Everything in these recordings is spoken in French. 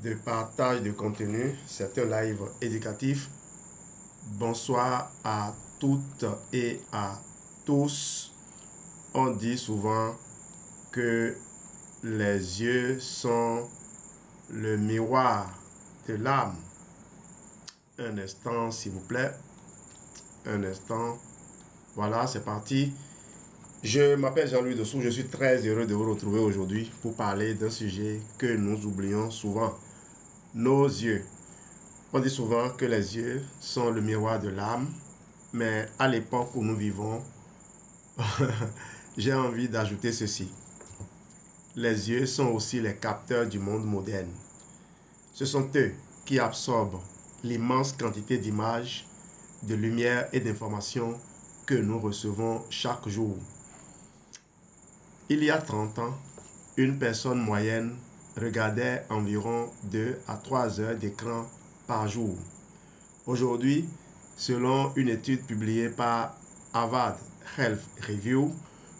de partage de contenu. C'est un live éducatif. Bonsoir à toutes et à tous. On dit souvent que les yeux sont le miroir de l'âme. Un instant, s'il vous plaît. Un instant. Voilà, c'est parti. Je m'appelle Jean-Louis Dessous. Je suis très heureux de vous retrouver aujourd'hui pour parler d'un sujet que nous oublions souvent. Nos yeux. On dit souvent que les yeux sont le miroir de l'âme, mais à l'époque où nous vivons, j'ai envie d'ajouter ceci. Les yeux sont aussi les capteurs du monde moderne. Ce sont eux qui absorbent l'immense quantité d'images, de lumière et d'informations que nous recevons chaque jour. Il y a 30 ans, une personne moyenne regardait environ 2 à 3 heures d'écran par jour. Aujourd'hui, selon une étude publiée par Harvard Health Review,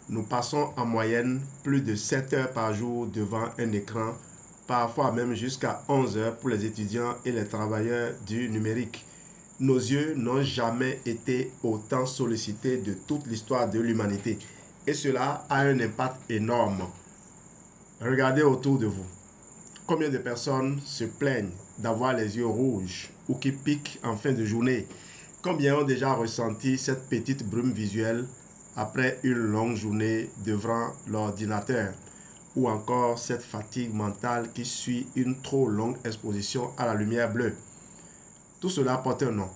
nous passons en moyenne plus de 7 heures par jour devant un écran, parfois même jusqu'à 11 heures pour les étudiants et les travailleurs du numérique. Nos yeux n'ont jamais été autant sollicités de toute l'histoire de l'humanité. Et cela a un impact énorme. Regardez autour de vous. Combien de personnes se plaignent d'avoir les yeux rouges ou qui piquent en fin de journée? Combien ont déjà ressenti cette petite brume visuelle après une longue journée devant l'ordinateur? Ou encore cette fatigue mentale qui suit une trop longue exposition à la lumière bleue? Tout cela porte un nom.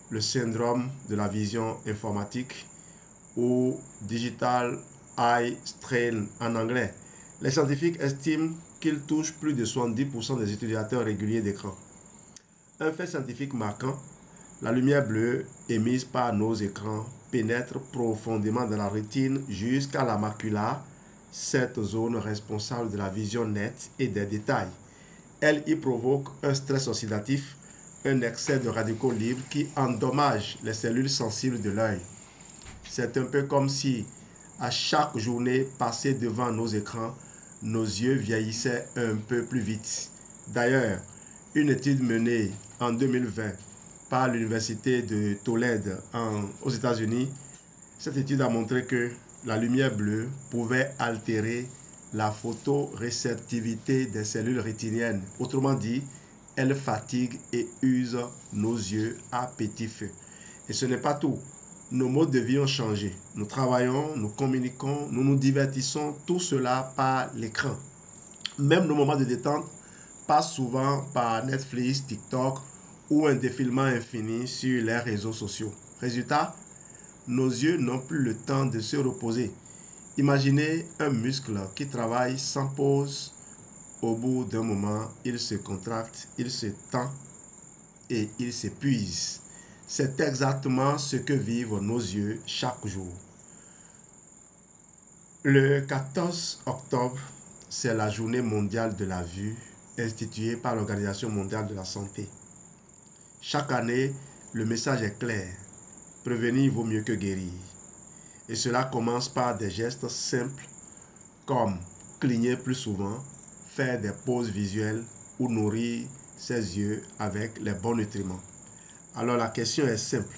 Le syndrome de la vision informatique ou Digital Eye Strain en anglais. Les scientifiques estiment qu'il touche plus de 70% des utilisateurs réguliers d'écran. Un fait scientifique marquant, la lumière bleue émise par nos écrans pénètre profondément dans la rétine jusqu'à la macula, cette zone responsable de la vision nette et des détails. Elle y provoque un stress oxydatif, un excès de radicaux libres qui endommage les cellules sensibles de l'œil. C'est un peu comme si, à chaque journée passée devant nos écrans, nos yeux vieillissaient un peu plus vite. D'ailleurs, une étude menée en 2020 par l'université de Tolède aux États-Unis, cette étude a montré que la lumière bleue pouvait altérer la photoréceptivité des cellules rétiniennes. Autrement dit, elle fatigue et use nos yeux à petit feu. Et ce n'est pas tout. Nos modes de vie ont changé. Nous travaillons, nous communiquons, nous nous divertissons, tout cela par l'écran. Même nos moments de détente passent souvent par Netflix, TikTok ou un défilement infini sur les réseaux sociaux. Résultat, nos yeux n'ont plus le temps de se reposer. Imaginez un muscle qui travaille sans pause. Au bout d'un moment, il se contracte, il se tend et il s'épuise. C'est exactement ce que vivent nos yeux chaque jour. Le 14 octobre, c'est la journée mondiale de la vue instituée par l'Organisation mondiale de la santé. Chaque année, le message est clair. Prévenir vaut mieux que guérir. Et cela commence par des gestes simples comme cligner plus souvent, faire des pauses visuelles ou nourrir ses yeux avec les bons nutriments. Alors la question est simple.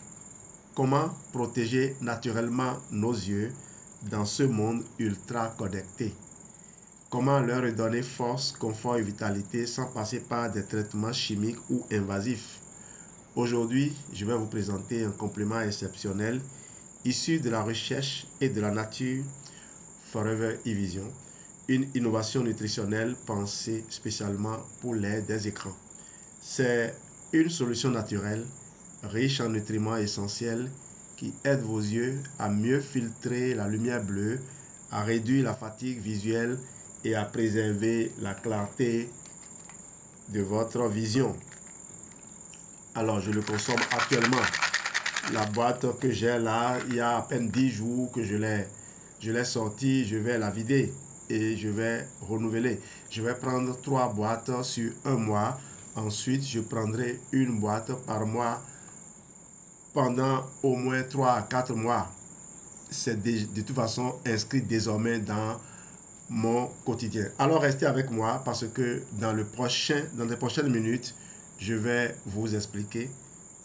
Comment protéger naturellement nos yeux dans ce monde ultra connecté? Comment leur redonner force, confort et vitalité sans passer par des traitements chimiques ou invasifs? Aujourd'hui, je vais vous présenter un complément exceptionnel issu de la recherche et de la nature, Forever eVision, une innovation nutritionnelle pensée spécialement pour l'aide des écrans. C'est une solution naturelle riche en nutriments essentiels qui aide vos yeux à mieux filtrer la lumière bleue, à réduire la fatigue visuelle et à préserver la clarté de votre vision. Alors, je le consomme actuellement. La boîte que j'ai là, il y a à peine 10 jours que je l'ai sortie, je vais la vider et je vais renouveler. Je vais prendre 3 boîtes sur un mois. Ensuite, je prendrai une boîte par mois pendant au moins 3 à 4 mois. C'est de toute façon inscrit désormais dans mon quotidien. Alors restez avec moi parce que dans les prochaines minutes, je vais vous expliquer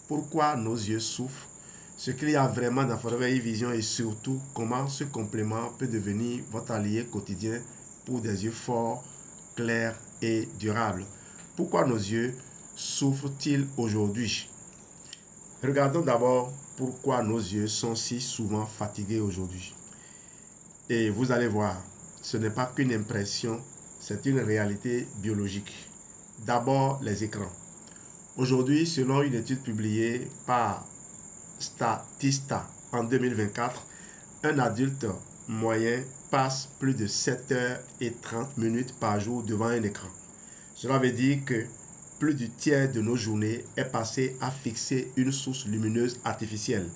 pourquoi nos yeux souffrent, ce qu'il y a vraiment dans Forever Vision et surtout comment ce complément peut devenir votre allié quotidien pour des yeux forts, clairs et durables. Pourquoi nos yeux souffrent-ils aujourd'hui? Regardons d'abord pourquoi nos yeux sont si souvent fatigués aujourd'hui. Et vous allez voir, ce n'est pas qu'une impression, c'est une réalité biologique. D'abord, les écrans. Aujourd'hui, selon une étude publiée par Statista en 2024, un adulte moyen passe plus de 7h30 par jour devant un écran. Cela veut dire que plus du tiers de nos journées est passé à fixer une source lumineuse artificielle.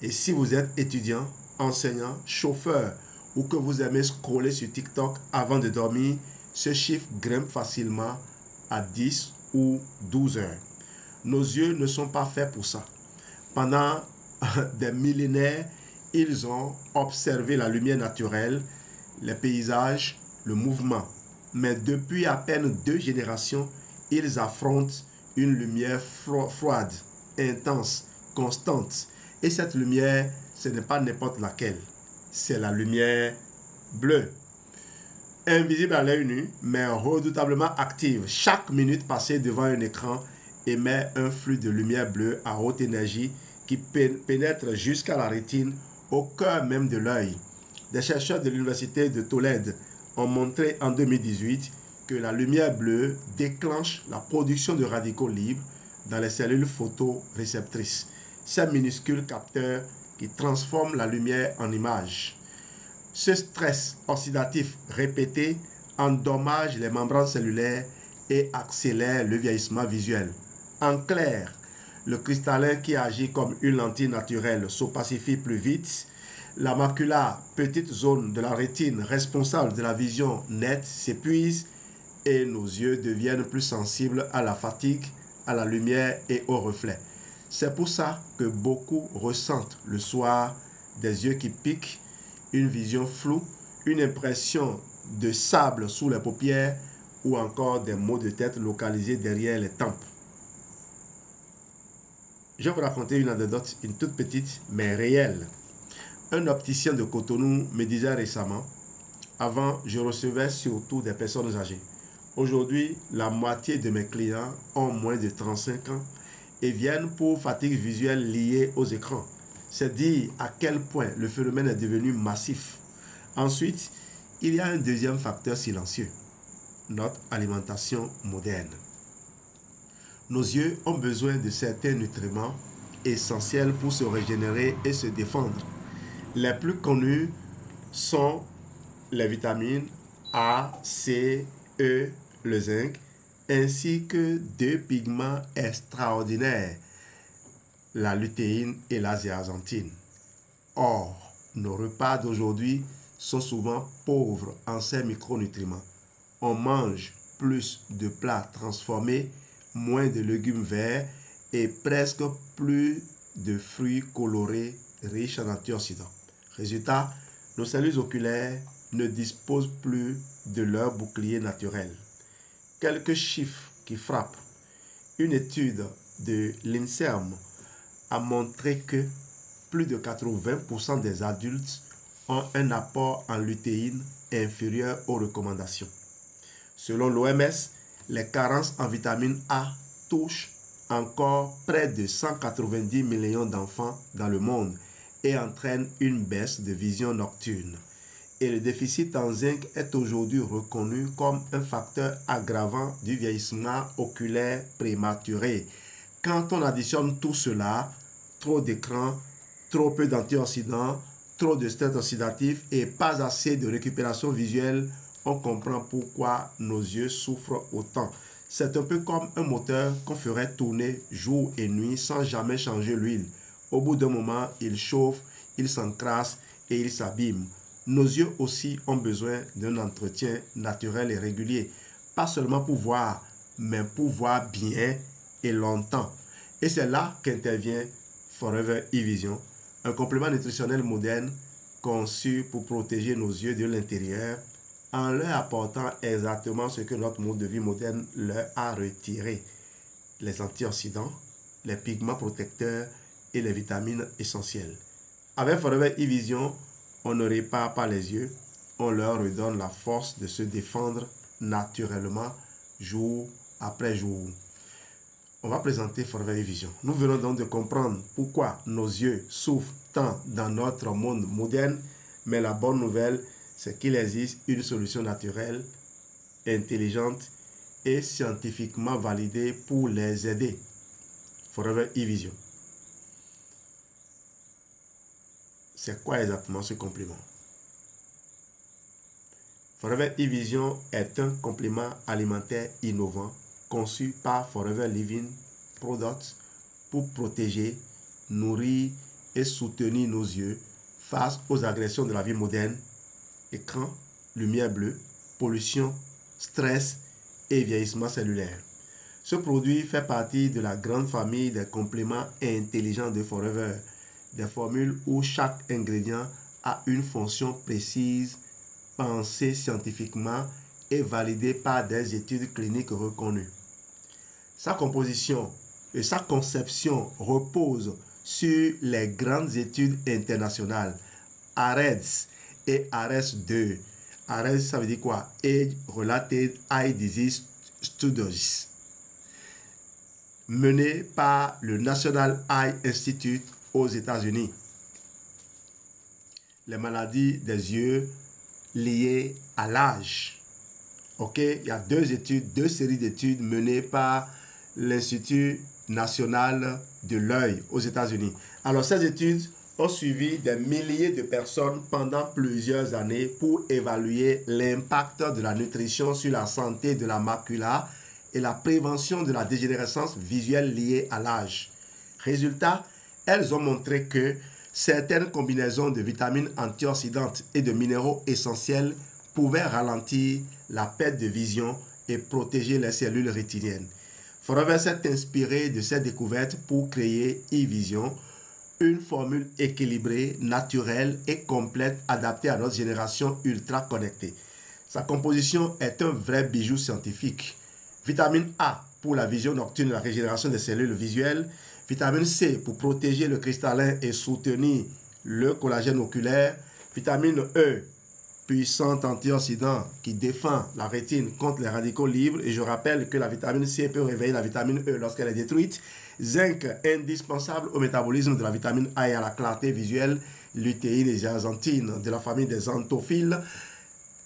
Et si vous êtes étudiant, enseignant, chauffeur ou que vous aimez scroller sur TikTok avant de dormir, ce chiffre grimpe facilement à 10 ou 12 heures. Nos yeux ne sont pas faits pour ça. Pendant des millénaires, ils ont observé la lumière naturelle, les paysages, le mouvement. Mais depuis à peine 2 générations, ils affrontent une lumière froide, intense, constante. Et cette lumière, ce n'est pas n'importe laquelle. C'est la lumière bleue. Invisible à l'œil nu, mais redoutablement active. Chaque minute passée devant un écran émet un flux de lumière bleue à haute énergie qui pénètre jusqu'à la rétine, au cœur même de l'œil. Des chercheurs de l'université de Tolède ont montré en 2018 que la lumière bleue déclenche la production de radicaux libres dans les cellules photoréceptrices. Ces minuscules capteurs qui transforment la lumière en image. Ce stress oxydatif répété endommage les membranes cellulaires et accélère le vieillissement visuel. En clair, le cristallin qui agit comme une lentille naturelle s'opacifie plus vite. La macula, petite zone de la rétine responsable de la vision nette, s'épuise et nos yeux deviennent plus sensibles à la fatigue, à la lumière et aux reflets. C'est pour ça que beaucoup ressentent le soir des yeux qui piquent, une vision floue, une impression de sable sous les paupières ou encore des maux de tête localisés derrière les tempes. Je vais vous raconter une anecdote, une toute petite mais réelle. Un opticien de Cotonou me disait récemment, avant je recevais surtout des personnes âgées. Aujourd'hui, la moitié de mes clients ont moins de 35 ans et viennent pour fatigue visuelle liée aux écrans. C'est dire à quel point le phénomène est devenu massif. Ensuite, il y a un deuxième facteur silencieux, notre alimentation moderne. Nos yeux ont besoin de certains nutriments essentiels pour se régénérer et se défendre. Les plus connus sont les vitamines A, C, E, le zinc, ainsi que 2 pigments extraordinaires, la lutéine et la zéaxanthine. Or, nos repas d'aujourd'hui sont souvent pauvres en ces micronutriments. On mange plus de plats transformés, moins de légumes verts et presque plus de fruits colorés riches en antioxydants. Résultat, nos cellules oculaires ne disposent plus de leur bouclier naturel. Quelques chiffres qui frappent. Une étude de l'INSERM a montré que plus de 80% des adultes ont un apport en lutéine inférieur aux recommandations. Selon l'OMS, les carences en vitamine A touchent encore près de 190 millions d'enfants dans le monde et entraînent une baisse de vision nocturne. Et le déficit en zinc est aujourd'hui reconnu comme un facteur aggravant du vieillissement oculaire prématuré. Quand on additionne tout cela, trop d'écran, trop peu d'antioxydants, trop de stress oxydatif et pas assez de récupération visuelle, on comprend pourquoi nos yeux souffrent autant. C'est un peu comme un moteur qu'on ferait tourner jour et nuit sans jamais changer l'huile. Au bout d'un moment, il chauffe, il s'encrasse et il s'abîme. Nos yeux aussi ont besoin d'un entretien naturel et régulier. Pas seulement pour voir, mais pour voir bien et longtemps. Et c'est là qu'intervient Forever eVision, un complément nutritionnel moderne conçu pour protéger nos yeux de l'intérieur en leur apportant exactement ce que notre mode de vie moderne leur a retiré: les antioxydants, les pigments protecteurs et les vitamines essentielles. Avec Forever E-Vision, on ne répare pas les yeux, on leur redonne la force de se défendre naturellement jour après jour. On va présenter Forever E-Vision. Nous venons donc de comprendre pourquoi nos yeux souffrent tant dans notre monde moderne, mais la bonne nouvelle, c'est qu'il existe une solution naturelle, intelligente et scientifiquement validée pour les aider. Forever E-Vision. C'est quoi exactement ce complément? Forever E-Vision est un complément alimentaire innovant conçu par Forever Living Products pour protéger, nourrir et soutenir nos yeux face aux agressions de la vie moderne: écran, lumière bleue, pollution, stress et vieillissement cellulaire. Ce produit fait partie de la grande famille des compléments intelligents de Forever, des formules où chaque ingrédient a une fonction précise, pensée scientifiquement et validée par des études cliniques reconnues. Sa composition et sa conception reposent sur les grandes études internationales AREDS et ARES2. ARES, ça veut dire quoi? Age-Related Eye Disease Studies, menées par le National Eye Institute aux États-Unis. Les maladies des yeux liées à l'âge. Ok, il y a deux séries d'études menées par l'Institut national de l'œil aux États-Unis. Alors, ces études ont suivi des milliers de personnes pendant plusieurs années pour évaluer l'impact de la nutrition sur la santé de la macula et la prévention de la dégénérescence visuelle liée à l'âge. Résultat, elles ont montré que certaines combinaisons de vitamines antioxydantes et de minéraux essentiels pouvaient ralentir la perte de vision et protéger les cellules rétiniennes. Forever s'est inspiré de ces découvertes pour créer E-Vision, une formule équilibrée, naturelle et complète adaptée à notre génération ultra connectée. Sa composition est un vrai bijou scientifique. Vitamine A pour la vision nocturne et la régénération des cellules visuelles. Vitamine C pour protéger le cristallin et soutenir le collagène oculaire. Vitamine E, puissant antioxydant qui défend la rétine contre les radicaux libres. Et je rappelle que la vitamine C peut réveiller la vitamine E lorsqu'elle est détruite. Zinc, indispensable au métabolisme de la vitamine A et à la clarté visuelle. Lutéine et zeaxanthine de la famille des xanthophiles.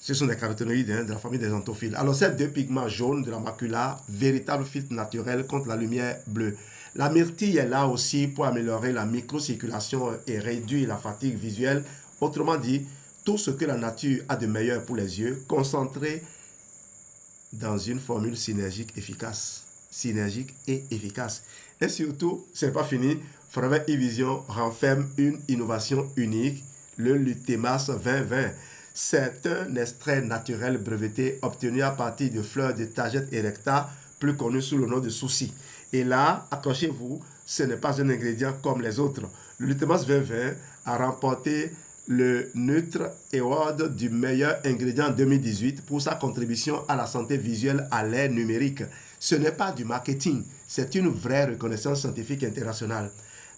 Ce sont des caroténoïdes de la famille des xanthophiles. Alors, ces deux pigments jaunes de la macula, véritable filtre naturel contre la lumière bleue. La myrtille est là aussi pour améliorer la microcirculation et réduire la fatigue visuelle. Autrement dit, tout ce que la nature a de meilleur pour les yeux, concentré dans une formule synergique efficace. Synergique et efficace. Et surtout, ce n'est pas fini, Forever E-Vision renferme une innovation unique, le Lutemas 2020. C'est un extrait naturel breveté obtenu à partir de fleurs de Tagetes erecta, plus connu sous le nom de souci. Et là, accrochez-vous, ce n'est pas un ingrédient comme les autres. Le Lutemas 2020 a remporté le Neutre Award du meilleur ingrédient en 2018 pour sa contribution à la santé visuelle à l'ère numérique. Ce n'est pas du marketing, c'est une vraie reconnaissance scientifique internationale.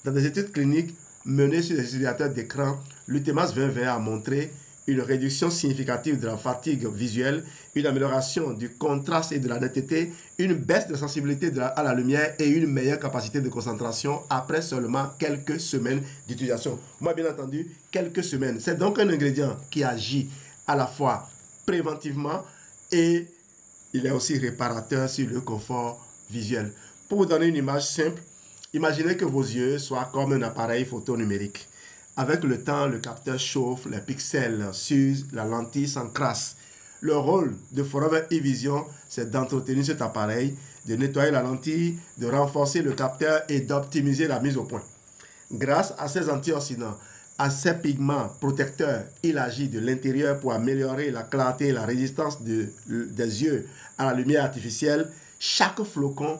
Dans des études cliniques menées sur des utilisateurs d'écran, l'Utemas 2020 a montré une réduction significative de la fatigue visuelle, une amélioration du contraste et de la netteté, une baisse de sensibilité à la lumière et une meilleure capacité de concentration après seulement quelques semaines d'utilisation. Moi, bien entendu, quelques semaines. C'est donc un ingrédient qui agit à la fois préventivement et il est aussi réparateur sur le confort visuel. Pour vous donner une image simple, imaginez que vos yeux soient comme un appareil photo numérique. Avec le temps, le capteur chauffe, les pixels s'usent, la lentille s'encrasse. Le rôle de Forever E-Vision, c'est d'entretenir cet appareil, de nettoyer la lentille, de renforcer le capteur et d'optimiser la mise au point. Grâce à ces antioxydants, à ces pigments protecteurs, il agit de l'intérieur pour améliorer la clarté et la résistance des yeux à la lumière artificielle. Chaque flacon,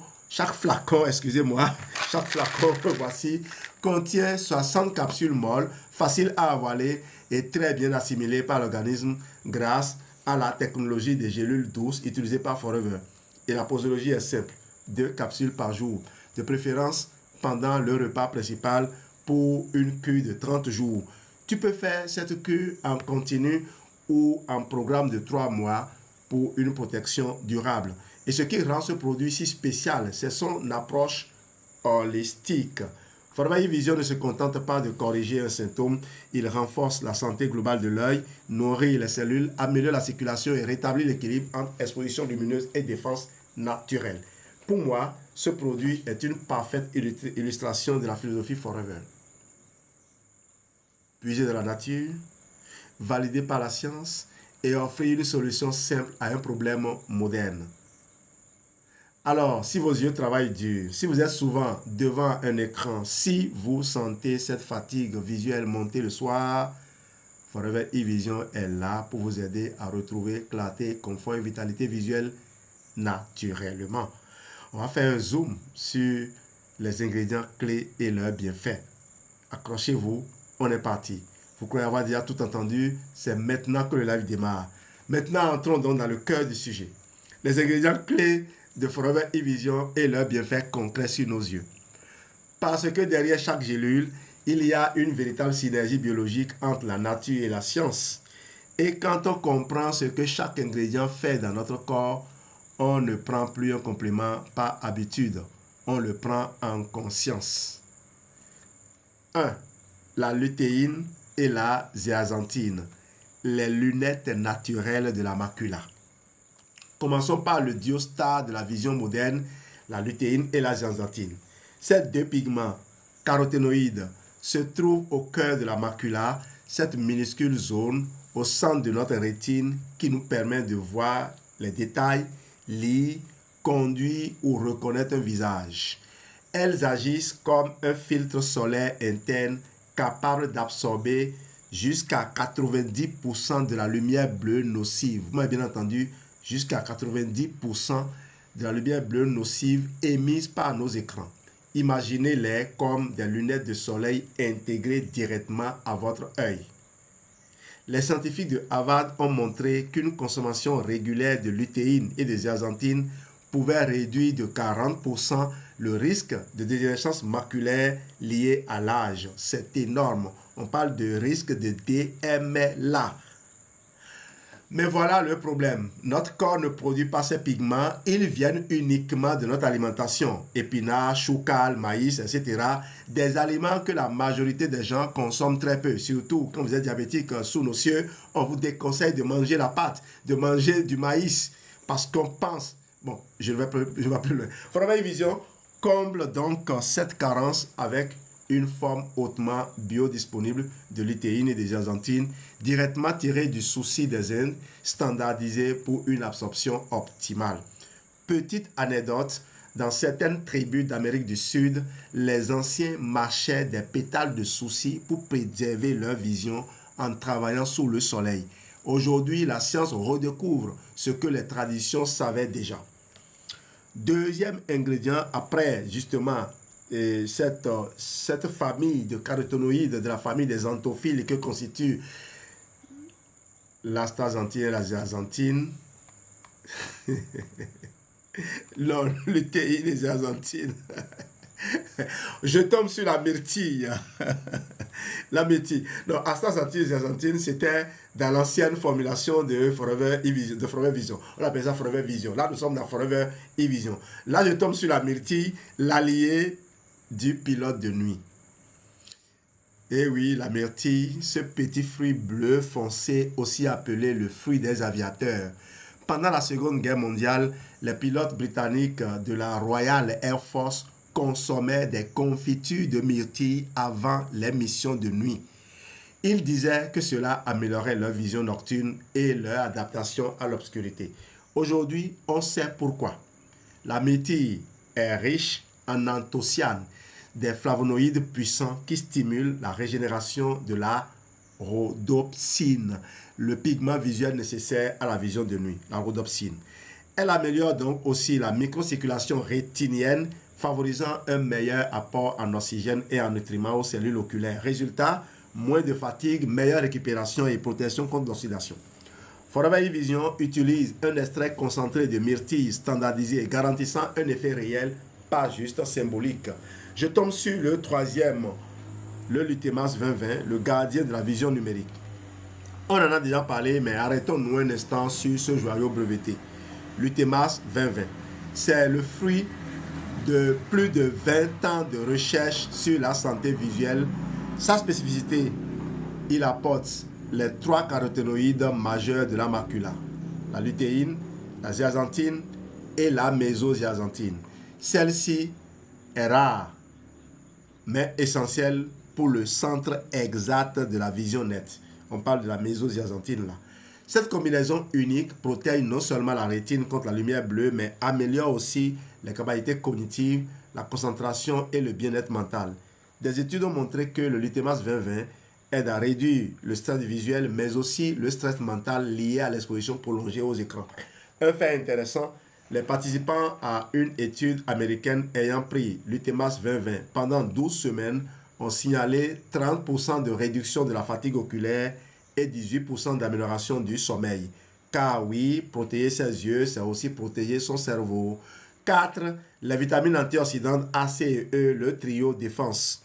voici, contient 60 capsules molles, faciles à avaler et très bien assimilées par l'organisme grâce à la technologie des gélules douces utilisées par Forever. Et la posologie est simple, 2 capsules par jour, de préférence pendant le repas principal pour une cure de 30 jours. Tu peux faire cette cure en continu ou en programme de 3 mois pour une protection durable. Et ce qui rend ce produit si spécial, c'est son approche holistique. Forever Vision ne se contente pas de corriger un symptôme, il renforce la santé globale de l'œil, nourrit les cellules, améliore la circulation et rétablit l'équilibre entre exposition lumineuse et défense naturelle. Pour moi, ce produit est une parfaite illustration de la philosophie Forever. Puiser de la nature, validé par la science et offrir une solution simple à un problème moderne. Alors, si vos yeux travaillent dur, si vous êtes souvent devant un écran, si vous sentez cette fatigue visuelle monter le soir, Forever e-Vision est là pour vous aider à retrouver clarté, confort et vitalité visuelle naturellement. On va faire un zoom sur les ingrédients clés et leurs bienfaits. Accrochez-vous, on est parti. Vous croyez avoir déjà tout entendu, c'est maintenant que le live démarre. Maintenant, entrons donc dans le cœur du sujet. Les ingrédients clés de Forever e-Vision et leurs bienfaits concrets sur nos yeux. Parce que derrière chaque gélule, il y a une véritable synergie biologique entre la nature et la science. Et quand on comprend ce que chaque ingrédient fait dans notre corps, on ne prend plus un complément par habitude, on le prend en conscience. 1. La lutéine et la zéaxanthine, les lunettes naturelles de la macula. Commençons par le duo star de la vision moderne, la lutéine et la zéaxanthine. Ces 2 pigments caroténoïdes se trouvent au cœur de la macula, cette minuscule zone au centre de notre rétine qui nous permet de voir les détails, lire, conduire ou reconnaître un visage. Elles agissent comme un filtre solaire interne capable d'absorber jusqu'à 90% de la lumière bleue nocive. Vous m'avez bien entendu, jusqu'à 90% de la lumière bleue nocive émise par nos écrans. Imaginez-les comme des lunettes de soleil intégrées directement à votre œil. Les scientifiques de Harvard ont montré qu'une consommation régulière de lutéine et de zéaxanthine pouvait réduire de 40% le risque de dégénérescence maculaire liée à l'âge. C'est énorme. On parle de risque de DMLA. Mais voilà le problème. Notre corps ne produit pas ces pigments. Ils viennent uniquement de notre alimentation. Épinards, choucals, maïs, etc. Des aliments que la majorité des gens consomment très peu. Surtout quand vous êtes diabétique sous nos cieux, on vous déconseille de manger la pâte, de manger du maïs. Parce qu'on pense... Bon, je ne vais plus loin. Forever e-Vision comble donc cette carence avec une forme hautement biodisponible de lutéine et de zéaxanthine directement tirée du souci des Indes, standardisée pour une absorption optimale. Petite anecdote, dans certaines tribus d'Amérique du Sud, les anciens mâchaient des pétales de souci pour préserver leur vision en travaillant sous le soleil. Aujourd'hui, la science redécouvre ce que les traditions savaient déjà. Deuxième ingrédient, après justement cette famille de caroténoïdes de la famille des xanthophiles que constitue l'astaxanthine et la zéaxanthine, non, lutéine et zéaxanthine. Je tombe sur la myrtille. La myrtille. Non, astaxanthine et zéaxanthine, c'était dans l'ancienne formulation de Forever Vision. On appelle ça Forever Vision. Là, nous sommes dans Forever e-Vision. Là, je tombe sur la myrtille, l'allié du pilote de nuit. Et oui, la myrtille, ce petit fruit bleu foncé, aussi appelé le fruit des aviateurs. Pendant la Seconde Guerre mondiale, les pilotes britanniques de la Royal Air Force consommaient des confitures de myrtille avant les missions de nuit. Ils disaient que cela améliorait leur vision nocturne et leur adaptation à l'obscurité. Aujourd'hui, on sait pourquoi. La myrtille est riche en anthocyanes, des flavonoïdes puissants qui stimulent la régénération de la rhodopsine, le pigment visuel nécessaire à la vision de nuit, la rhodopsine. Elle améliore donc aussi la microcirculation rétinienne, favorisant un meilleur apport en oxygène et en nutriments aux cellules oculaires. Résultat, moins de fatigue, meilleure récupération et protection contre l'oxydation. Forever Vision utilise un extrait concentré de myrtille standardisé garantissant un effet réel, pas juste symbolique. Je tombe sur le troisième, le Lutemas 2020, le gardien de la vision numérique. On en a déjà parlé, mais arrêtons-nous un instant sur ce joyau breveté. Lutemas 2020, c'est le fruit de plus de 20 ans de recherche sur la santé visuelle. Sa spécificité, il apporte les 3 caroténoïdes majeurs de la macula, la lutéine, la zeaxanthine et la mésozeaxanthine. Celle-ci est rare, mais essentielle pour le centre exact de la vision nette. On parle de la mésozeaxanthine là. Cette combinaison unique protège non seulement la rétine contre la lumière bleue, mais améliore aussi les capacités cognitives, la concentration et le bien-être mental. Des études ont montré que le Lutemas 2020 aide à réduire le stress visuel, mais aussi le stress mental lié à l'exposition prolongée aux écrans. Un fait intéressant, les participants à une étude américaine ayant pris Lutemas 2020 pendant 12 semaines ont signalé 30% de réduction de la fatigue oculaire et 18% d'amélioration du sommeil. Car oui, protéger ses yeux, c'est aussi protéger son cerveau. 4. Les vitamines antioxydantes A, C et E, le trio défense.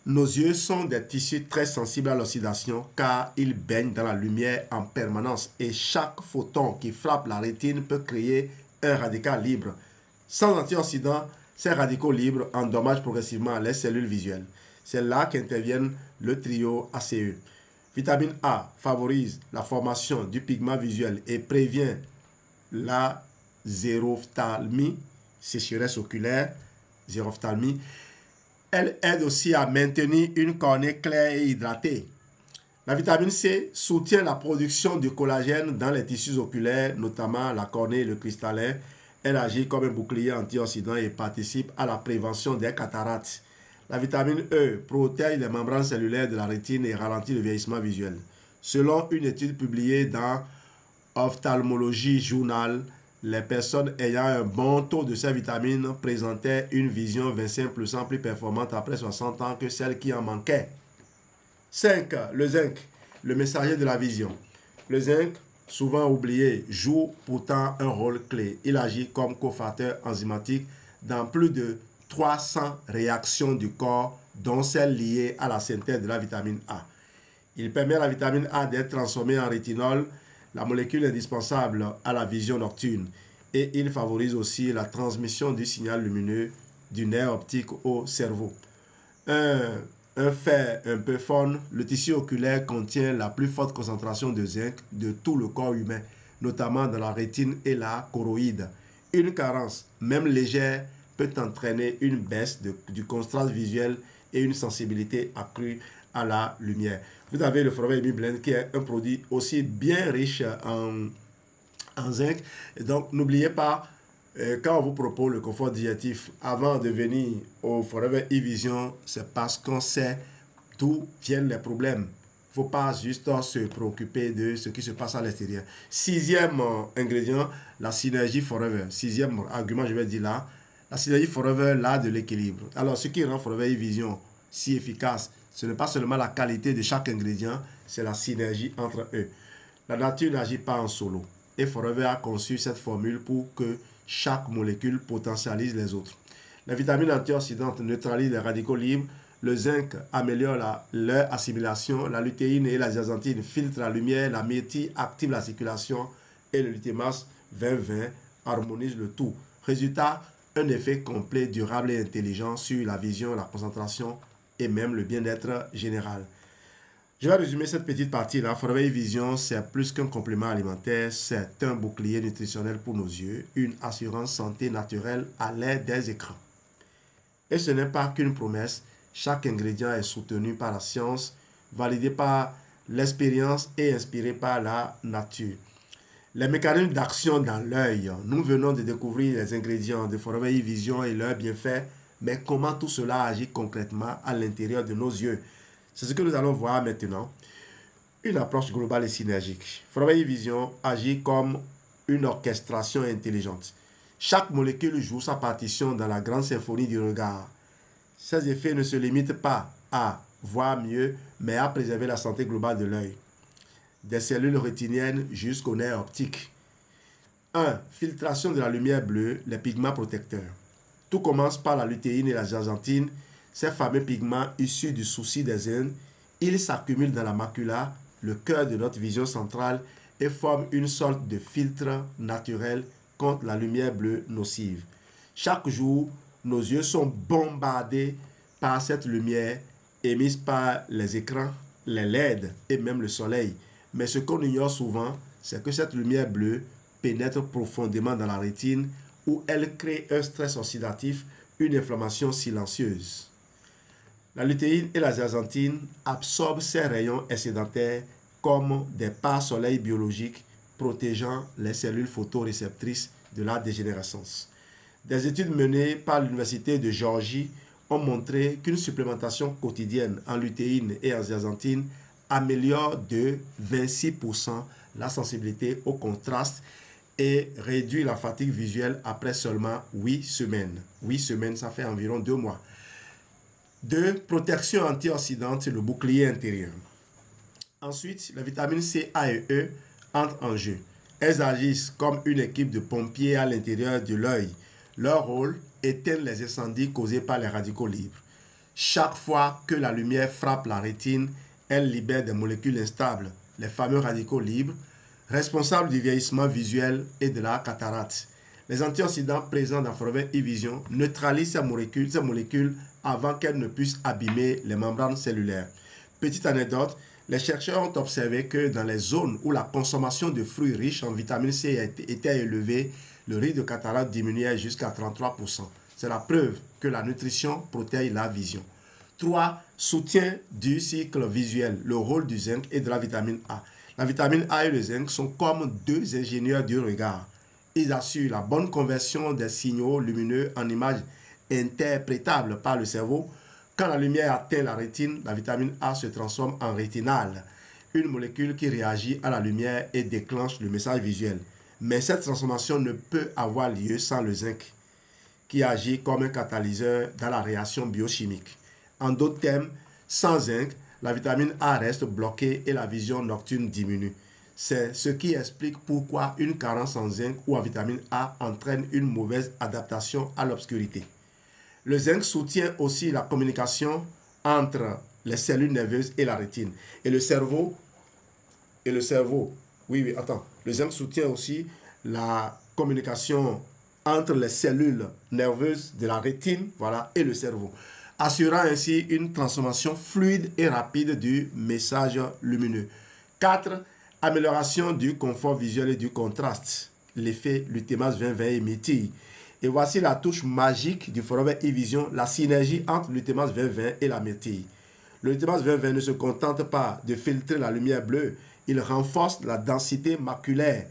Nos yeux sont des tissus très sensibles à l'oxydation car ils baignent dans la lumière en permanence et chaque photon qui frappe la rétine peut créer un radical libre. Sans antioxydants, ces radicaux libres endommagent progressivement les cellules visuelles. C'est là qu'interviennent le trio ACE. Vitamine A favorise la formation du pigment visuel et prévient la xérophthalmie, sécheresse oculaire, xérophthalmie. Elle aide aussi à maintenir une cornée claire et hydratée. La vitamine C soutient la production de collagène dans les tissus oculaires, notamment la cornée et le cristallin. Elle agit comme un bouclier antioxydant et participe à la prévention des cataractes. La vitamine E protège les membranes cellulaires de la rétine et ralentit le vieillissement visuel. Selon une étude publiée dans Ophthalmology Journal, les personnes ayant un bon taux de ces vitamines présentaient une vision 25% plus performante après 60 ans que celles qui en manquaient. 5. Le zinc, le messager de la vision. Le zinc, souvent oublié, joue pourtant un rôle clé. Il agit comme cofacteur enzymatique dans plus de 300 réactions du corps, dont celles liées à la synthèse de la vitamine A. Il permet à la vitamine A d'être transformée en rétinol, la molécule indispensable à la vision nocturne, et il favorise aussi la transmission du signal lumineux du nerf optique au cerveau. Un fait un peu fun, le tissu oculaire contient la plus forte concentration de zinc de tout le corps humain, notamment dans la rétine et la choroïde. Une carence, même légère, peut entraîner une baisse du contraste visuel et une sensibilité accrue à la lumière. Vous avez le Forever Emi Blend qui est un produit aussi bien riche en zinc. Et donc, n'oubliez pas, quand on vous propose le confort digestif, avant de venir au Forever E-Vision, c'est parce qu'on sait d'où viennent les problèmes. Il ne faut pas juste se préoccuper de ce qui se passe à l'extérieur. 6e ingrédient, la synergie Forever. 6e argument, je vais dire là. La synergie Forever, là, de l'équilibre. Alors, ce qui rend Forever E-Vision si efficace, ce n'est pas seulement la qualité de chaque ingrédient, c'est la synergie entre eux. La nature n'agit pas en solo. Et Forever a conçu cette formule pour que chaque molécule potentialise les autres. Les vitamines antioxydantes neutralisent les radicaux libres. Le zinc améliore leur assimilation. La lutéine et la zeaxanthine filtrent la lumière. La myrtille active la circulation. Et le Lutemas 2020 harmonise le tout. Résultat, un effet complet, durable et intelligent sur la vision, la concentration et même le bien-être général. Je vais résumer cette petite partie-là. Forever Vision, c'est plus qu'un complément alimentaire, c'est un bouclier nutritionnel pour nos yeux, une assurance santé naturelle à l'aide des écrans. Et ce n'est pas qu'une promesse, chaque ingrédient est soutenu par la science, validé par l'expérience et inspiré par la nature. Les mécanismes d'action dans l'œil. Nous venons de découvrir les ingrédients de Forever Vision et leurs bienfaits, mais comment tout cela agit concrètement à l'intérieur de nos yeux? C'est ce que nous allons voir maintenant. Une approche globale et synergique. Forever Vision agit comme une orchestration intelligente. Chaque molécule joue sa partition dans la grande symphonie du regard. Ces effets ne se limitent pas à voir mieux, mais à préserver la santé globale de l'œil. des cellules rétiniennes jusqu'au nerf optique. 1. Filtration de la lumière bleue, les pigments protecteurs. Tout commence par la lutéine et la zeaxanthine, ces fameux pigments issus du souci des Indes. Ils s'accumulent dans la macula, le cœur de notre vision centrale, et forment une sorte de filtre naturel contre la lumière bleue nocive. Chaque jour, nos yeux sont bombardés par cette lumière émise par les écrans, les LED et même le soleil. Mais ce qu'on ignore souvent, c'est que cette lumière bleue pénètre profondément dans la rétine où elle crée un stress oxydatif, une inflammation silencieuse. La lutéine et la zeaxanthine absorbent ces rayons excédentaires comme des pare-soleil biologiques protégeant les cellules photoréceptrices de la dégénérescence. Des études menées par l'Université de Géorgie ont montré qu'une supplémentation quotidienne en lutéine et en zeaxanthine améliore de 26% la sensibilité au contraste et réduit la fatigue visuelle après seulement 8 semaines. 8 semaines, ça fait environ 2 mois. 2. Protection antioxydante, le bouclier intérieur. Ensuite, les vitamines C, A et E entrent en jeu. Elles agissent comme une équipe de pompiers à l'intérieur de l'œil. Leur rôle, éteindre les incendies causés par les radicaux libres. Chaque fois que la lumière frappe la rétine, elle libère des molécules instables, les fameux radicaux libres, responsables du vieillissement visuel et de la cataracte. Les antioxydants présents dans Forever e-Vision neutralisent ces molécules avant qu'elles ne puissent abîmer les membranes cellulaires. Petite anecdote, les chercheurs ont observé que dans les zones où la consommation de fruits riches en vitamine C était élevée, le risque de cataracte diminuait jusqu'à 33%. C'est la preuve que la nutrition protège la vision. 3. Soutien du cycle visuel, le rôle du zinc et de la vitamine A. La vitamine A et le zinc sont comme deux ingénieurs du regard. Ils assurent la bonne conversion des signaux lumineux en images interprétables par le cerveau. Quand la lumière atteint la rétine, la vitamine A se transforme en rétinal, une molécule qui réagit à la lumière et déclenche le message visuel. Mais cette transformation ne peut avoir lieu sans le zinc, qui agit comme un catalyseur dans la réaction biochimique. En d'autres termes, sans zinc, la vitamine A reste bloquée et la vision nocturne diminue. C'est ce qui explique pourquoi une carence en zinc ou en vitamine A entraîne une mauvaise adaptation à l'obscurité. Le zinc soutient aussi la communication entre les cellules nerveuses et la rétine. Le zinc soutient aussi la communication entre les cellules nerveuses de la rétine, et le cerveau, assurant ainsi une transformation fluide et rapide du message lumineux. 4. Amélioration du confort visuel et du contraste. L'effet Lutemas 2020 et myrtille. Et voici la touche magique du Forever e-Vision, la synergie entre Lutemas 2020 et la myrtille. Le Lutemas 2020 ne se contente pas de filtrer la lumière bleue, il renforce la densité maculaire,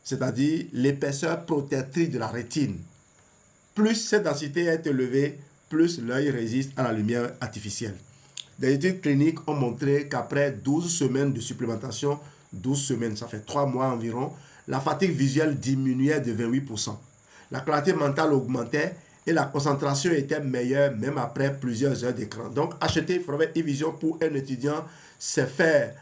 c'est-à-dire l'épaisseur protectrice de la rétine. Plus cette densité est élevée, plus l'œil résiste à la lumière artificielle. Des études cliniques ont montré qu'après 12 semaines de supplémentation, 12 semaines, ça fait 3 mois environ, la fatigue visuelle diminuait de 28%. La clarté mentale augmentait et la concentration était meilleure même après plusieurs heures d'écran. Donc, acheter Forever e-Vision pour un étudiant, c'est faire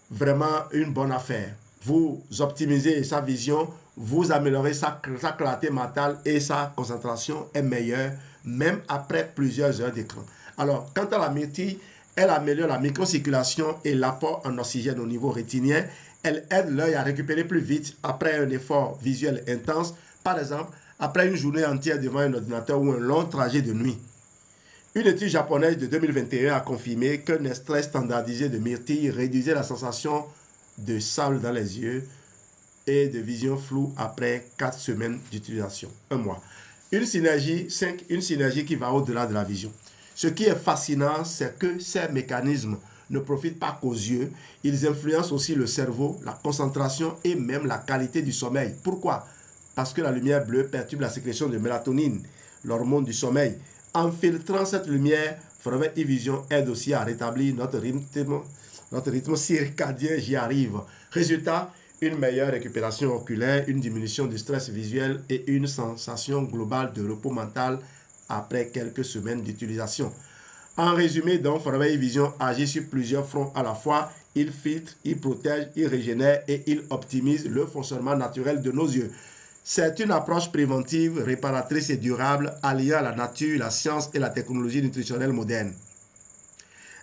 vraiment une bonne affaire. Vous optimisez sa vision, vous améliorez sa clarté mentale et sa concentration est meilleure même après plusieurs heures d'écran. Alors, quant à la myrtille, elle améliore la microcirculation et l'apport en oxygène au niveau rétinien. Elle aide l'œil à récupérer plus vite après un effort visuel intense, par exemple après une journée entière devant un ordinateur ou un long trajet de nuit. Une étude japonaise de 2021 a confirmé qu'un extrait standardisé de myrtille réduisait la sensation de sable dans les yeux et de vision floue après 4 semaines d'utilisation, 1 mois. Une synergie qui va au-delà de la vision. Ce qui est fascinant, c'est que ces mécanismes ne profitent pas qu'aux yeux, ils influencent aussi le cerveau, la concentration et même la qualité du sommeil. Pourquoi? Parce que la lumière bleue perturbe la sécrétion de mélatonine, l'hormone du sommeil. En filtrant cette lumière, Forever e-Vision aide aussi à rétablir notre rythme circadien, j'y arrive. Résultat, une meilleure récupération oculaire, une diminution du stress visuel et une sensation globale de repos mental après quelques semaines d'utilisation. En résumé, donc, Forever e-Vision agit sur plusieurs fronts à la fois. Il filtre, il protège, il régénère et il optimise le fonctionnement naturel de nos yeux. C'est une approche préventive, réparatrice et durable, alliant la nature, la science et la technologie nutritionnelle moderne.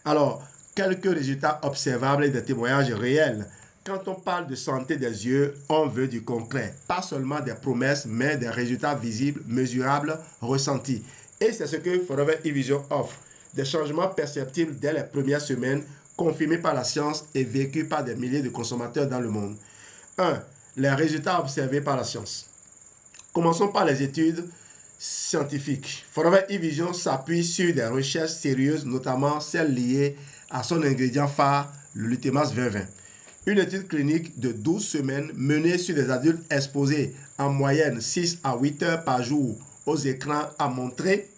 Alors, quelques résultats observables et des témoignages réels. Quand on parle de santé des yeux, on veut du concret. Pas seulement des promesses, mais des résultats visibles, mesurables, ressentis. Et c'est ce que Forever eVision offre. Des changements perceptibles dès les premières semaines, confirmés par la science et vécus par des milliers de consommateurs dans le monde. 1. Les résultats observés par la science. Commençons par les études scientifiques. Forever eVision s'appuie sur des recherches sérieuses, notamment celles liées à son ingrédient phare, le Lutemas 2020. Une étude clinique de 12 semaines menée sur des adultes exposés en moyenne 6 à 8 heures par jour aux écrans a montré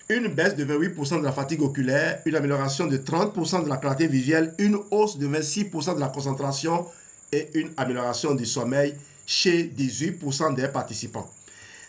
une baisse de 28% de la fatigue oculaire, une amélioration de 30% de la clarté visuelle, une hausse de 26% de la concentration et une amélioration du sommeil chez 18% des participants.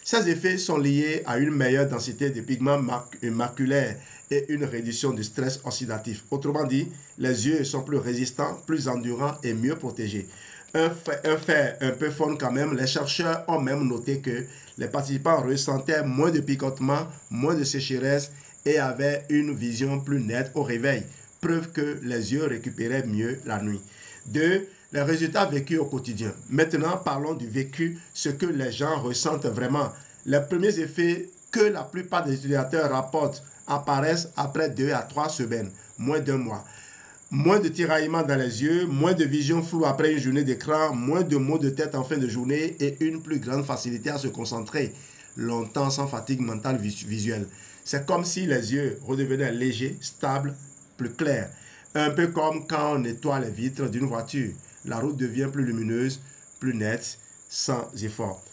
Ces effets sont liés à une meilleure densité de pigments maculaires et une réduction du stress oxydatif. Autrement dit, les yeux sont plus résistants, plus endurants et mieux protégés. Un fait un peu fun quand même, les chercheurs ont même noté que les participants ressentaient moins de picotements, moins de sécheresse et avaient une vision plus nette au réveil. Preuve que les yeux récupéraient mieux la nuit. 2. Les résultats vécus au quotidien. Maintenant, parlons du vécu, ce que les gens ressentent vraiment. Les premiers effets que la plupart des utilisateurs rapportent apparaissent après 2 à 3 semaines, moins d'un mois. Moins de tiraillements dans les yeux, moins de vision floue après une journée d'écran, moins de maux de tête en fin de journée et une plus grande facilité à se concentrer longtemps sans fatigue mentale visuelle. C'est comme si les yeux redevenaient légers, stables, plus clairs. Un peu comme quand on nettoie les vitres d'une voiture. La route devient plus lumineuse, plus nette, sans effort.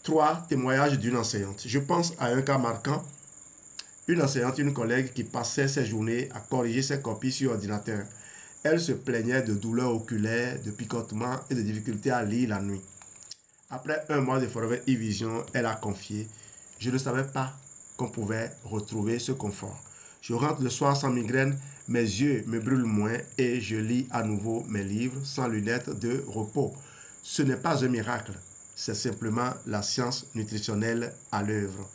3. Témoignage d'une enseignante. Je pense à un cas marquant. Une enseignante, une collègue qui passait ses journées à corriger ses copies sur ordinateur. Elle se plaignait de douleurs oculaires, de picotements et de difficultés à lire la nuit. Après un mois de Forever eVision, elle a confié « Je ne savais pas qu'on pouvait retrouver ce confort. Je rentre le soir sans migraine, mes yeux me brûlent moins et je lis à nouveau mes livres sans lunettes de repos. Ce n'est pas un miracle, c'est simplement la science nutritionnelle à l'œuvre. »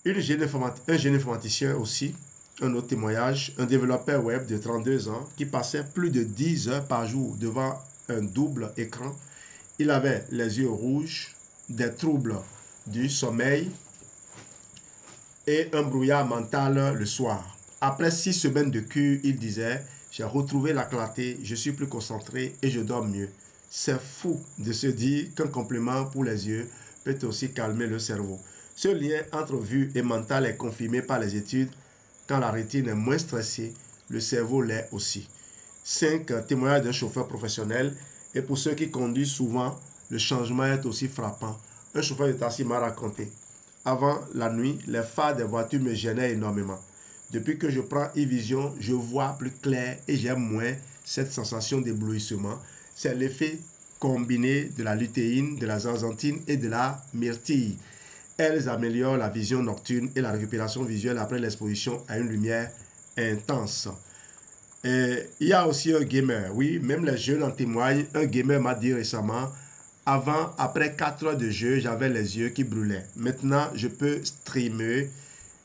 Un génie informaticien aussi, un autre témoignage, un développeur web de 32 ans qui passait plus de 10 heures par jour devant un double écran. Il avait les yeux rouges, des troubles du sommeil et un brouillard mental le soir. Après 6 semaines de cure, il disait « J'ai retrouvé la clarté, je suis plus concentré et je dors mieux. » C'est fou de se dire qu'un complément pour les yeux peut aussi calmer le cerveau. Ce lien entre vue et mental est confirmé par les études. Quand la rétine est moins stressée, le cerveau l'est aussi. 5. Témoignage d'un chauffeur professionnel. Et pour ceux qui conduisent souvent, le changement est aussi frappant. Un chauffeur de taxi m'a raconté. Avant la nuit, les phares des voitures me gênaient énormément. Depuis que je prends eVision, je vois plus clair et j'aime moins cette sensation d'éblouissement. C'est l'effet combiné de la lutéine, de la zeaxanthine et de la myrtille. Elles améliorent la vision nocturne et la récupération visuelle après l'exposition à une lumière intense. Et il y a aussi un gamer, oui, même les jeunes en témoignent. Un gamer m'a dit récemment, après 4 heures de jeu, j'avais les yeux qui brûlaient. Maintenant, je peux streamer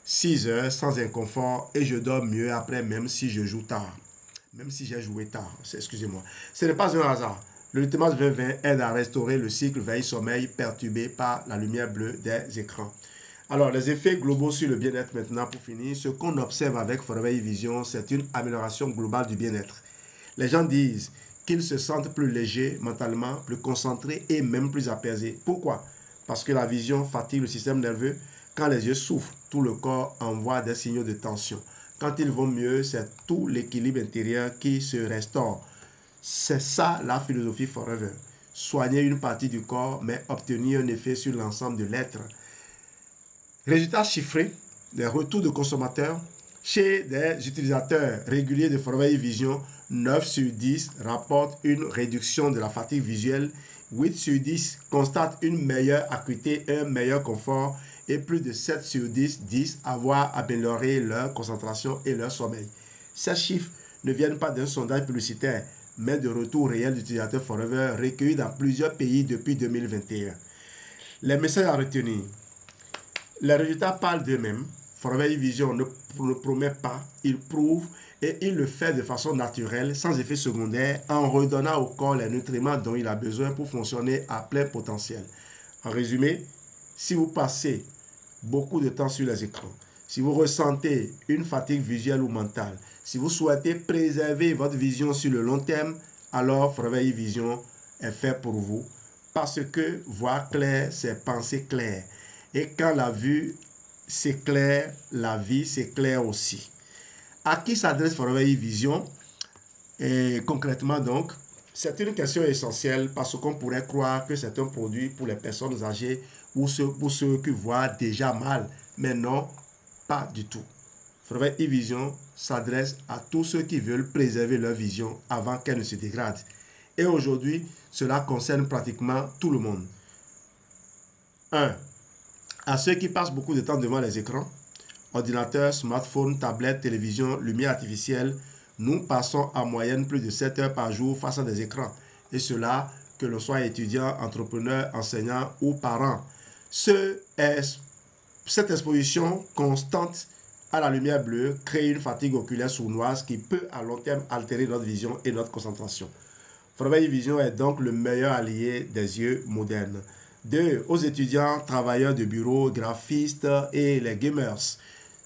6 heures sans inconfort et je dors mieux après, même si je joue tard. Même si j'ai joué tard, excusez-moi. Ce n'est pas un hasard. Le Lutemas 2020 aide à restaurer le cycle veille-sommeil perturbé par la lumière bleue des écrans. Alors, les effets globaux sur le bien-être maintenant, pour finir, ce qu'on observe avec Forever eVision, c'est une amélioration globale du bien-être. Les gens disent qu'ils se sentent plus légers mentalement, plus concentrés et même plus apaisés. Pourquoi? Parce que la vision fatigue le système nerveux. Quand les yeux souffrent, tout le corps envoie des signaux de tension. Quand ils vont mieux, c'est tout l'équilibre intérieur qui se restaure. C'est ça la philosophie Forever. Soigner une partie du corps, mais obtenir un effet sur l'ensemble de l'être. Résultats chiffrés, les retours de consommateurs. Chez des utilisateurs réguliers de Forever eVision, 9 sur 10 rapportent une réduction de la fatigue visuelle, 8 sur 10 constatent une meilleure acuité, un meilleur confort et plus de 7 sur 10 disent avoir amélioré leur concentration et leur sommeil. Ces chiffres ne viennent pas d'un sondage publicitaire, mais de retours réels d'utilisateurs Forever recueillis dans plusieurs pays depuis 2021. Les messages à retenir. Les résultats parlent d'eux-mêmes. Forever Vision ne promet pas, il prouve et il le fait de façon naturelle, sans effet secondaire, en redonnant au corps les nutriments dont il a besoin pour fonctionner à plein potentiel. En résumé, si vous passez beaucoup de temps sur les écrans, si vous ressentez une fatigue visuelle ou mentale, si vous souhaitez préserver votre vision sur le long terme, alors Forever Vision est fait pour vous. Parce que voir clair, c'est penser clair. Et quand la vue s'éclaire, la vie s'éclaire aussi. À qui s'adresse Forever Vision? Et concrètement donc, c'est une question essentielle parce qu'on pourrait croire que c'est un produit pour les personnes âgées ou pour ceux qui voient déjà mal. Mais non, pas du tout. Forever Vision s'adresse à tous ceux qui veulent préserver leur vision avant qu'elle ne se dégrade. Et aujourd'hui, cela concerne pratiquement tout le monde. 1. À ceux qui passent beaucoup de temps devant les écrans, ordinateurs, smartphones, tablettes, télévision, lumière artificielle, nous passons en moyenne plus de 7 heures par jour face à des écrans. Et cela, que l'on soit étudiant, entrepreneur, enseignant ou parent. Cette exposition constante à la lumière bleue crée une fatigue oculaire sournoise qui peut à long terme altérer notre vision et notre concentration. Forever Vision est donc le meilleur allié des yeux modernes. 2. Aux étudiants, travailleurs de bureau, graphistes et les gamers.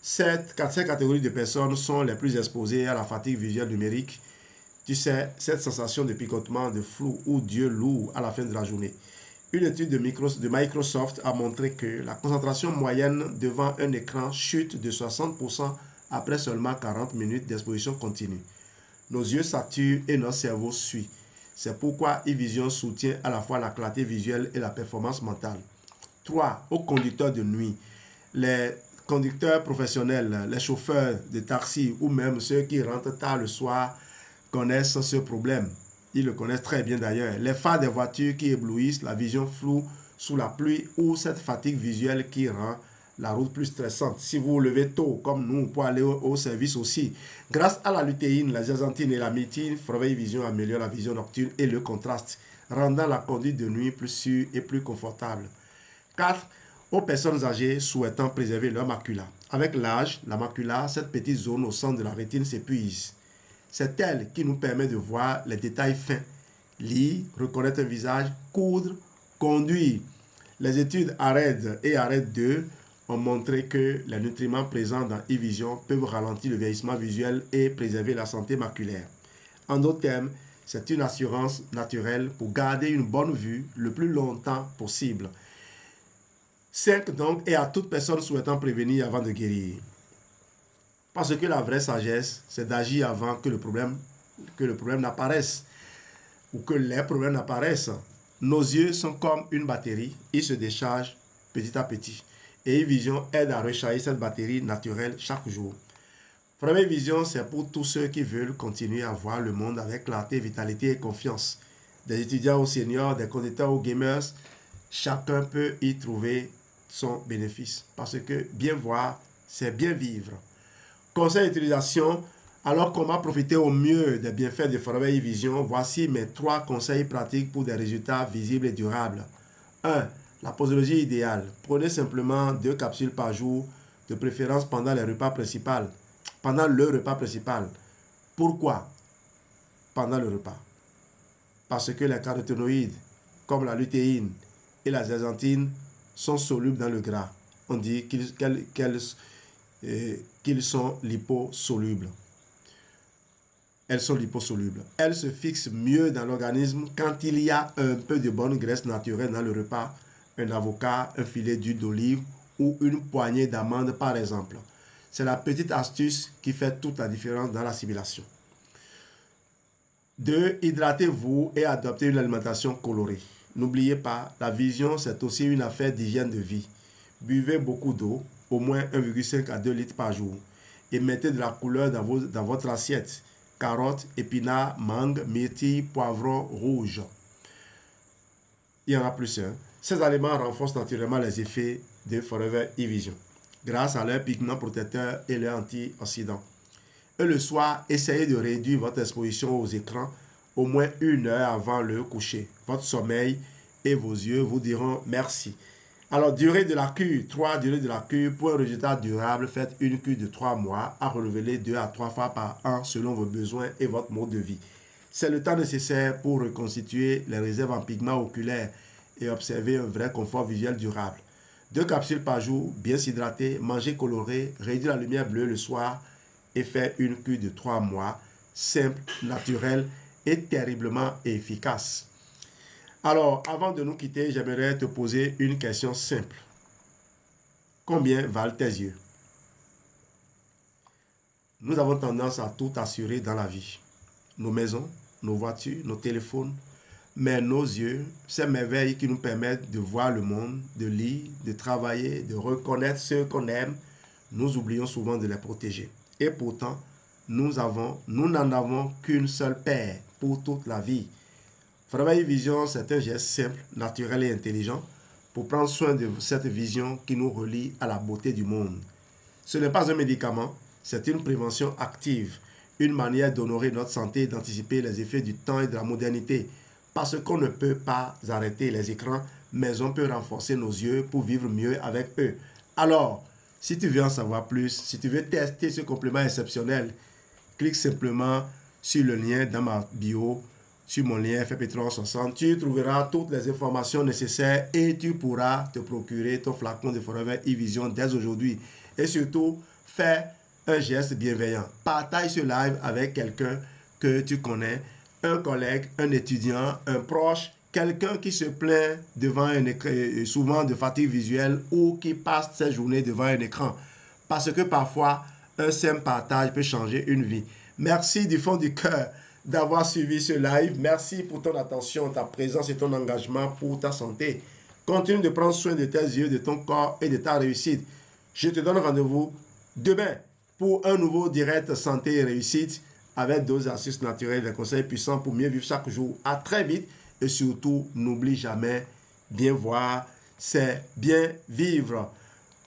Ces catégories de personnes sont les plus exposées à la fatigue visuelle numérique. Tu sais, cette sensation de picotement, de flou ou d'yeux lourds à la fin de la journée. Une étude de Microsoft a montré que la concentration moyenne devant un écran chute de 60% après seulement 40 minutes d'exposition continue. Nos yeux saturent et notre cerveau suit. C'est pourquoi eVision soutient à la fois la clarté visuelle et la performance mentale. 3. Aux conducteurs de nuit. Les conducteurs professionnels, les chauffeurs de taxi ou même ceux qui rentrent tard le soir connaissent ce problème. Ils le connaissent très bien d'ailleurs. Les phares des voitures qui éblouissent, la vision floue sous la pluie ou cette fatigue visuelle qui rend la route plus stressante. Si vous vous levez tôt, comme nous, pour aller au service aussi. Grâce à la lutéine, la zeaxanthine et la méthine, Forever Vision améliore la vision nocturne et le contraste, rendant la conduite de nuit plus sûre et plus confortable. 4. Aux personnes âgées souhaitant préserver leur macula. Avec l'âge, la macula, cette petite zone au centre de la rétine s'épuise. C'est elle qui nous permet de voir les détails fins, lire, reconnaître un visage, coudre, conduire. Les études ARED et ARED 2 ont montré que les nutriments présents dans eVision peuvent ralentir le vieillissement visuel et préserver la santé maculaire. En d'autres termes, c'est une assurance naturelle pour garder une bonne vue le plus longtemps possible. 5 donc, et à toute personne souhaitant prévenir avant de guérir. Parce que la vraie sagesse, c'est d'agir avant que le problème n'apparaisse ou que les problèmes n'apparaissent. Nos yeux sont comme une batterie, ils se déchargent petit à petit. Et eVision aide à recharger cette batterie naturelle chaque jour. Forever Vision, c'est pour tous ceux qui veulent continuer à voir le monde avec clarté, vitalité et confiance. Des étudiants aux seniors, des conducteurs aux gamers, chacun peut y trouver son bénéfice. Parce que bien voir, c'est bien vivre. Conseil d'utilisation. Alors comment profiter au mieux des bienfaits de Forever Vision? Voici mes 3 conseils pratiques pour des résultats visibles et durables. 1. La posologie idéale. Prenez simplement 2 capsules par jour, de préférence pendant le repas principal. Pourquoi pendant le repas? Parce que les caroténoïdes, comme la lutéine et la zeaxanthine, sont solubles dans le gras. On dit qu'ils sont liposolubles. Elles sont liposolubles. Elles se fixent mieux dans l'organisme quand il y a un peu de bonne graisse naturelle dans le repas, un avocat, un filet d'huile d'olive ou une poignée d'amandes par exemple. C'est la petite astuce qui fait toute la différence dans l'assimilation. 2. Hydratez-vous et adoptez une alimentation colorée. N'oubliez pas, la vision c'est aussi une affaire d'hygiène de vie. Buvez beaucoup d'eau, au moins 1,5 à 2 litres par jour, et mettez de la couleur dans votre assiette. Carottes, épinards, mangue, myrtilles, poivrons rouges. Il y en a plus. Ces aliments renforcent naturellement les effets de Forever eVision grâce à leurs pigments protecteurs et leurs antioxydants. Et le soir, essayez de réduire votre exposition aux écrans au moins 1 heure avant le coucher. Votre sommeil et vos yeux vous diront merci. Alors, durée de la cure. 3 durées de la cure. Pour un résultat durable, faites une cure de 3 mois à renouveler 2 à 3 fois par an selon vos besoins et votre mode de vie. C'est le temps nécessaire pour reconstituer les réserves en pigments oculaires et observer un vrai confort visuel durable. 2 capsules par jour, bien s'hydrater, manger coloré, réduire la lumière bleue le soir et faire une cure de 3 mois, simple, naturelle et terriblement efficace. Alors, avant de nous quitter, j'aimerais te poser une question simple. Combien valent tes yeux? Nous avons tendance à tout assurer dans la vie. Nos maisons, nos voitures, nos téléphones, mais nos yeux, ces merveilles qui nous permettent de voir le monde, de lire, de travailler, de reconnaître ceux qu'on aime, nous oublions souvent de les protéger. Et pourtant, nous n'en avons qu'une seule paire pour toute la vie. Travailler vision, c'est un geste simple, naturel et intelligent pour prendre soin de cette vision qui nous relie à la beauté du monde. Ce n'est pas un médicament, c'est une prévention active, une manière d'honorer notre santé et d'anticiper les effets du temps et de la modernité. Parce qu'on ne peut pas arrêter les écrans, mais on peut renforcer nos yeux pour vivre mieux avec eux. Alors, si tu veux en savoir plus, si tu veux tester ce complément exceptionnel, clique simplement sur le lien dans ma bio, sur mon lien FP360. Tu trouveras toutes les informations nécessaires et tu pourras te procurer ton flacon de Forever e-Vision dès aujourd'hui. Et surtout, fais un geste bienveillant. Partage ce live avec quelqu'un que tu connais, un collègue, un étudiant, un proche, quelqu'un qui se plaint devant un écran, souvent de fatigue visuelle ou qui passe ses journées devant un écran. Parce que parfois, un simple partage peut changer une vie. Merci du fond du cœur d'avoir suivi ce live. Merci pour ton attention, ta présence et ton engagement pour ta santé. Continue de prendre soin de tes yeux, de ton corps et de ta réussite. Je te donne rendez-vous demain pour un nouveau direct santé et réussite avec d'autres astuces naturelles, des conseils puissants pour mieux vivre chaque jour. À très vite et surtout, n'oublie jamais, bien voir, c'est bien vivre.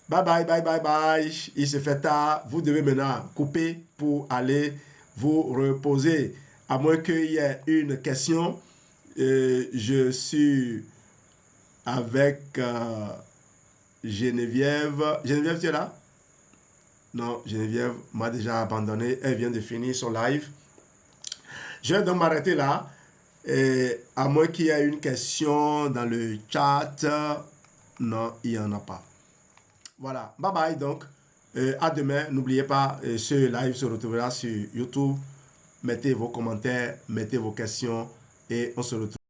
Bye bye, bye bye, bye. Il se fait tard. Vous devez maintenant couper pour aller vous reposer. À moins qu'il y ait une question, je suis avec Geneviève. Geneviève, tu es là? Non, Geneviève m'a déjà abandonné. Elle vient de finir son live. Je vais donc m'arrêter là. Et à moins qu'il y ait une question dans le chat. Non, il n'y en a pas. Voilà. Bye bye donc. À demain. N'oubliez pas, ce live se retrouvera sur YouTube. Mettez vos commentaires, mettez vos questions et on se retrouve.